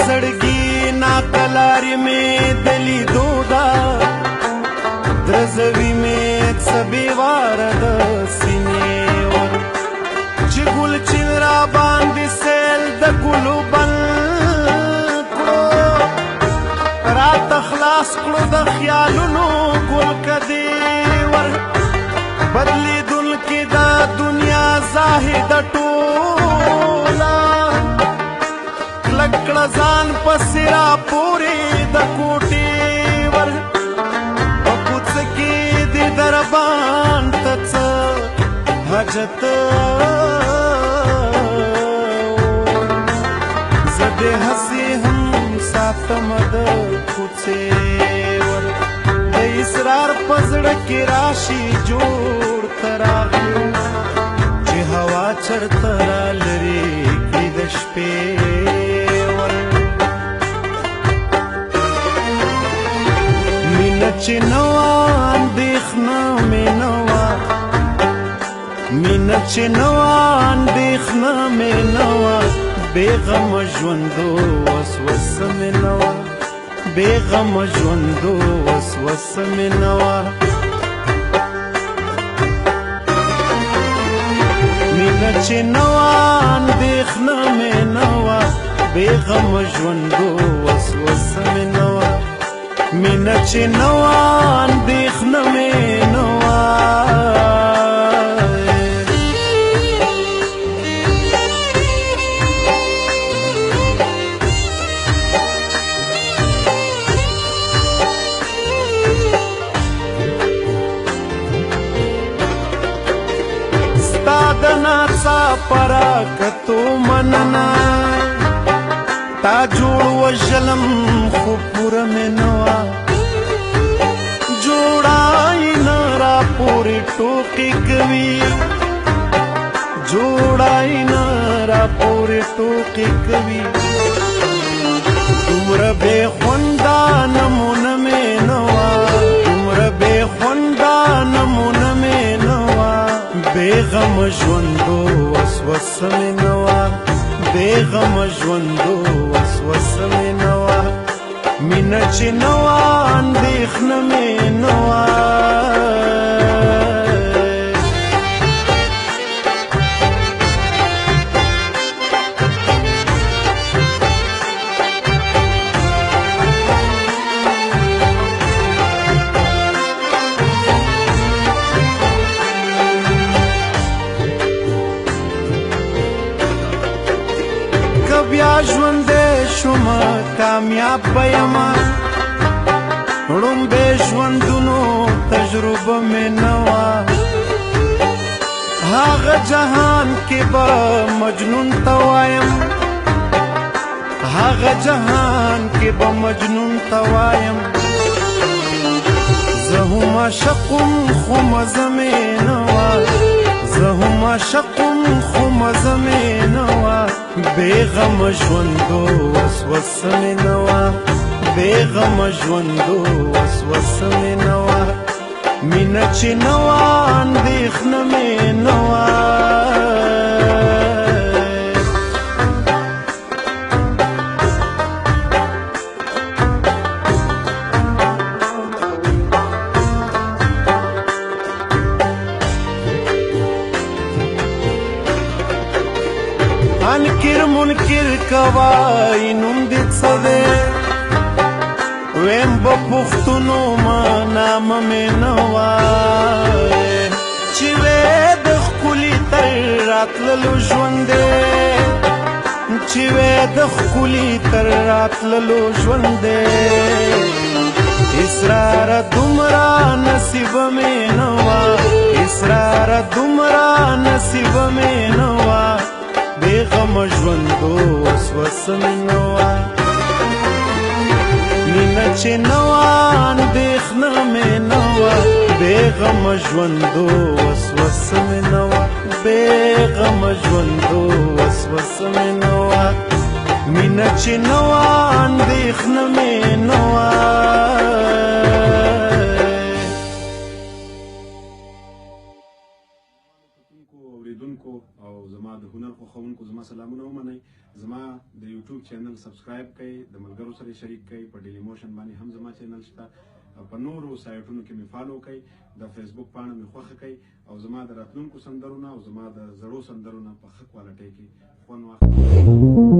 زړګي ناقلارې مې د لیدو دا درزوي مې څه بېواره د سینې ور چې ګل چین را باندې سیل د ګلو بل کړو راته خلاص کړو د خیالونو ګل کدې ور بدلېدونکې دا دنیا زاهده ټوله کلک کړه ځان پسې را پورې د کوټې ور په کوڅه کې د دربان ته څه حاجت زه دې هسې هم ساتم د کوڅې ور د اسرار په زړه کې راشي جوړ ته راغلو چې هوا چرته را لرې کړي د شپې چې نوا اندېښنه مې نوا مینه چې نوا اندېښنه مې نوا بېغمه ژوندو وسوسه مې نوا بېغمه ژوندو وسوسه مې نوا مینه چې نوا اندېښنه مې نوا بېغمه ژوندو وسوسه مې نوا مینه چې نوا اندېښنه مې نوا ستا د ناڅاپه راکتو مننه تا جوړ وژلم خو پوره مې نوا جوړای نه را پورې ټوکې کوي جوړای نه را پورې ټوکې کوي دومره بې خونده نمونه مې نوا دومره بې خونده نمونه مې نوا بېغمه ژوندو وسوسه مې نوا بېغمه ژوندو وسوسه مې نوا مینه چې نوا اندېښنه مې نوا بیا ژوندی شومه کامیاب به یمه ړومبی ژوندونو تجربه مې نه وه هغه جهان کې به مجنون ته وایم هغه جهان کې به مجنون ته وایم زه هم عاشقم خو مزه مې نه وه زه هم عاشقم خو مزه مې نه وه بېغمه ژوندو وسوسه مې نه وه بېغمه ژوندو وسوسه مې نه وه مینه چې نه وه اندېښنه مې نه وه انکر منکر کوای نوم دې څه دی ویم به پوښتنو ما نامه مې نه وای چې وې د ښکلي تر راتللو ژوند دی چې وې د ښکلي تر راتللو ژوند دی اسراره دومره نصیبه مې نه وه اسراره دومره نصیبه مې نه وه بېغمه ژوندو وسوسه مې نه وه مینه چې نه وه اندېښنه مې نه وه بېغمه ژوندو وسوسه مې نه وه بېغمه ژوندو وسوسه مې نه وه مینه چې نه وه اندېښنه مې نه وه اوریدونکو او زما د هنر خوښونکو زما سلامونه ومنئ. زما د یوټیوب چینل سبسکرایب کړئ، د ملګرو سره شریک کړئ. په ډیلی موشن باندې هم زما چینل شته. په نورو سایټونو کې مې فالو کړئ، د فیسبوک پاڼه مې خوښه کړئ او زما د راتلونکو سندرو نه او زما د زړو سندرو نه په ښه کوالټۍ کې خوند واخلئ.